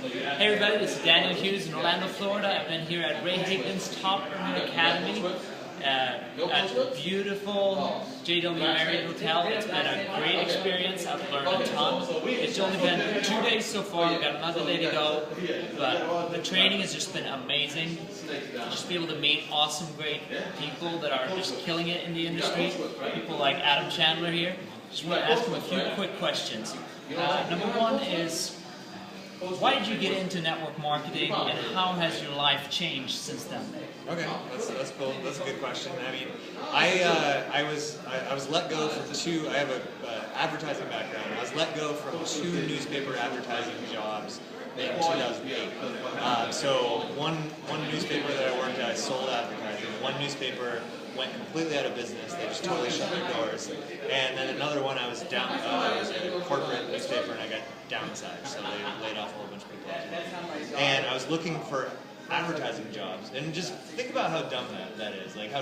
Hey everybody, this is Daniel Hughes in Orlando, Florida. I've been here at Ray Higdon's Top Earner Academy at beautiful JW Marriott Hotel. It's been a great experience. I've learned a ton. It's only been 2 days so far. We've got another day to go. But the training has just been amazing. Just be able to meet awesome, great people that are just killing it in the industry. People like Adam Chandler here. Just want to ask him a few quick questions. Number one is, why did you get into network marketing, and how has your life changed since then? Okay, that's cool. That's a good question. I mean, I was let go from two. I have an advertising background. I was let go from 2 newspaper advertising jobs in 2008. So one newspaper that I worked at, I sold advertising. One newspaper went completely out of business. They just totally shut their doors. And then another one, I was down. I was a corporate newspaper, and I got downsized. So they laid off a whole bunch of people. And I was looking for advertising jobs, and just think about how dumb that is. Like, I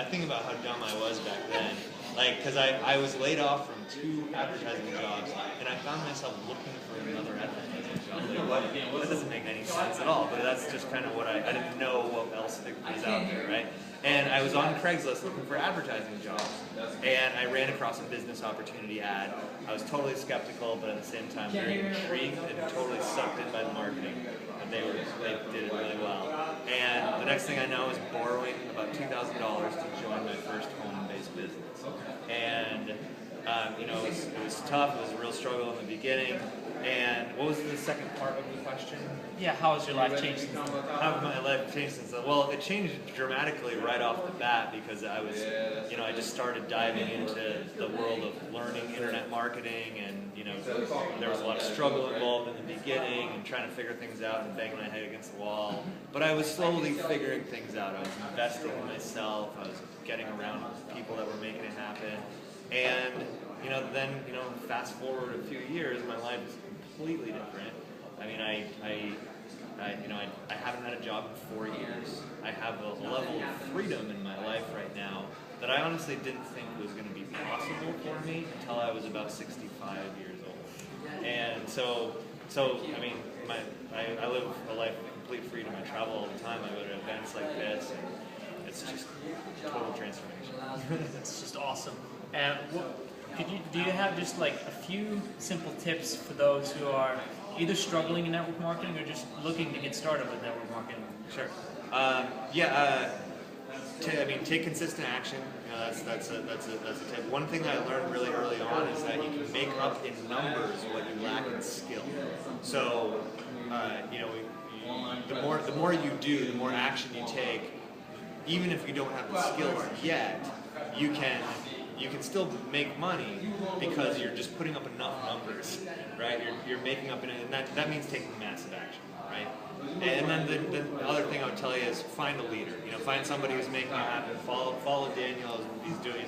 think about how dumb I was back then. Like, because I was laid off from 2 advertising jobs, and I found myself looking for another advertising job. Like, that doesn't make any sense at all, but that's just kind of what I didn't know what else was out there, right? And I was on Craigslist looking for advertising jobs, and I ran across a business opportunity ad. I was totally skeptical, but at the same time very intrigued and totally sucked in by the marketing. They did it really well. And the next thing I know is borrowing about $2,000 to join my first home-based business. And it was tough. It was a real struggle in the beginning. And what was the second part of the question? Yeah, how has your life changed since then? How has my life changed since then? Well, it changed dramatically right off the bat because I was, I just started diving into the world of learning internet marketing, and there was a lot of struggle involved in the beginning and trying to figure things out and banging my head against the wall. But I was slowly figuring things out. I was investing in myself. I was getting around people that were making it happen. And then fast forward a few years, my life is completely different. I mean, I haven't had a job in 4 years. I have a level of freedom in my life right now that I honestly didn't think was going to be possible for me until I was about 65 years old. And so I mean, I live a life of complete freedom. I travel all the time. I go to events like this, and it's just total transformation. It's just awesome. And do you have just like a few simple tips for those who are either struggling in network marketing or just looking to get started with network marketing? Sure. Take consistent action. That's a tip. One thing that I learned really early on is that you can make up in numbers what you lack in skill. So, the more you do, the more action you take. Even if you don't have the skills yet, you can still make money because you're just putting up enough numbers, right? You're making up, and that means taking massive action, right? And then the other thing I would tell you is find a leader. Find somebody who's making it happen. Follow Daniel. He's doing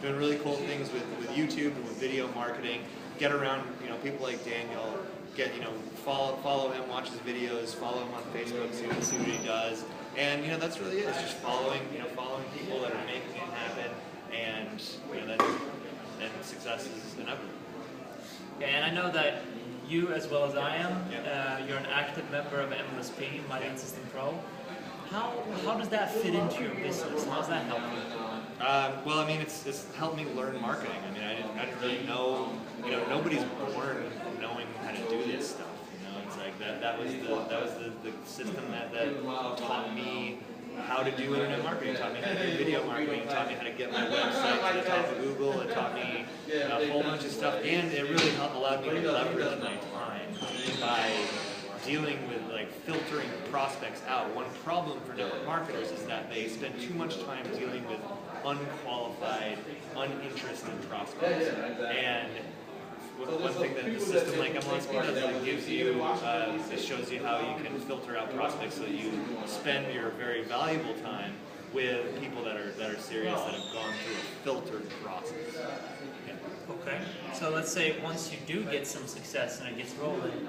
really cool things with YouTube and with video marketing. Get around people like Daniel. Follow him, watch his videos, follow him on Facebook, see what he does. And that's really it. It's just following people that are making it happen. And then success is inevitable. Okay, and I know that you, as well as I am, you're an active member of MLSP, Mighty System Pro. How does that fit into your business? How does that help you? Well, I mean, it's helped me learn marketing. I mean, I didn't really know. Nobody's born knowing how to do this stuff. It's like that was the system that taught me how to do internet marketing. It taught me how to do video marketing. It taught me how to get my website to the top of Google. It taught me a whole bunch of stuff, and it really allowed me to leverage my time by dealing with filtering prospects out. One problem for network marketers is that they spend too much time dealing with unqualified, uninterested prospects. And one thing that the system like MLSP does, it gives you, it shows you how you can filter out prospects so that you spend your very valuable time with people that are serious, that have gone through a filtered process. Okay. So let's say once you do get some success and it gets rolling,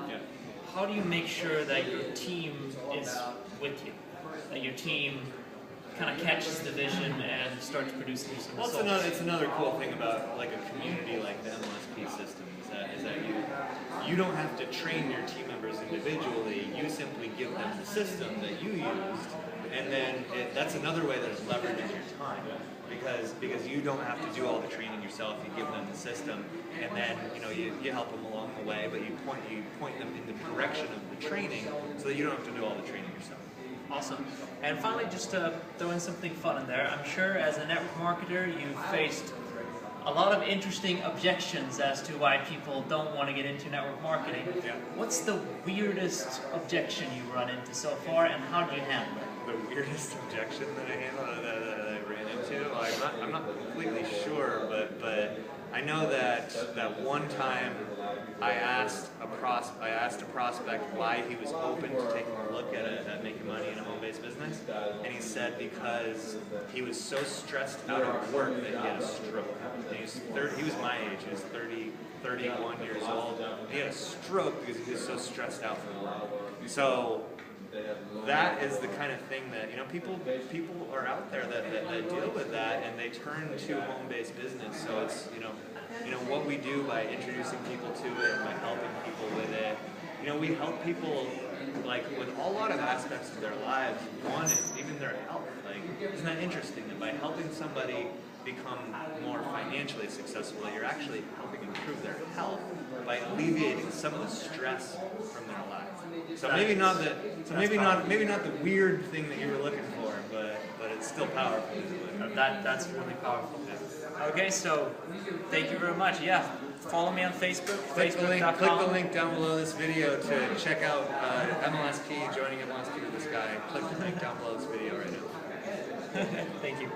how do you make sure that your team is with you? That your team kind of catches the vision and starts producing some results? Well, it's another cool thing about like a community like the MLSP system is that you don't have to train your team members individually. You simply give them the system that you used, and then that's another way that it leverages your time. Because you don't have to do all the training yourself. You give them the system, and then you help them along the way, but you point them in the direction of the training, so that you don't have to do all the training yourself. Awesome. And finally, just to throw in something fun in there, I'm sure as a network marketer you've faced a lot of interesting objections as to why people don't want to get into network marketing. Yeah. What's the weirdest objection you run into so far, and how did you handle it? The weirdest objection that I ran into? Well, I'm not completely sure, but I know that one time I asked a prospect why he was open to taking a look at making money in a home-based business, and he said because he was so stressed out at work that he had a stroke. And he was my age. He was 31 years old. He had a stroke because he was so stressed out from work. So that is the kind of thing that people are out there that deal with that, and they turn to home-based business. So it's what we do by introducing people to it, by helping people with it. We help people with a lot of aspects of their lives. One is even their health. Isn't that interesting that by helping somebody become more financially successful, that you're actually helping improve their health by alleviating some of the stress from their lives. So maybe not the weird thing that you were looking for, but it's still powerful. That's really powerful. Okay, so thank you very much. Yeah, follow me on Facebook. Click the link down below this video to check out MLSP, joining MLSP with this guy. Click the link down below this video right now. Thank you.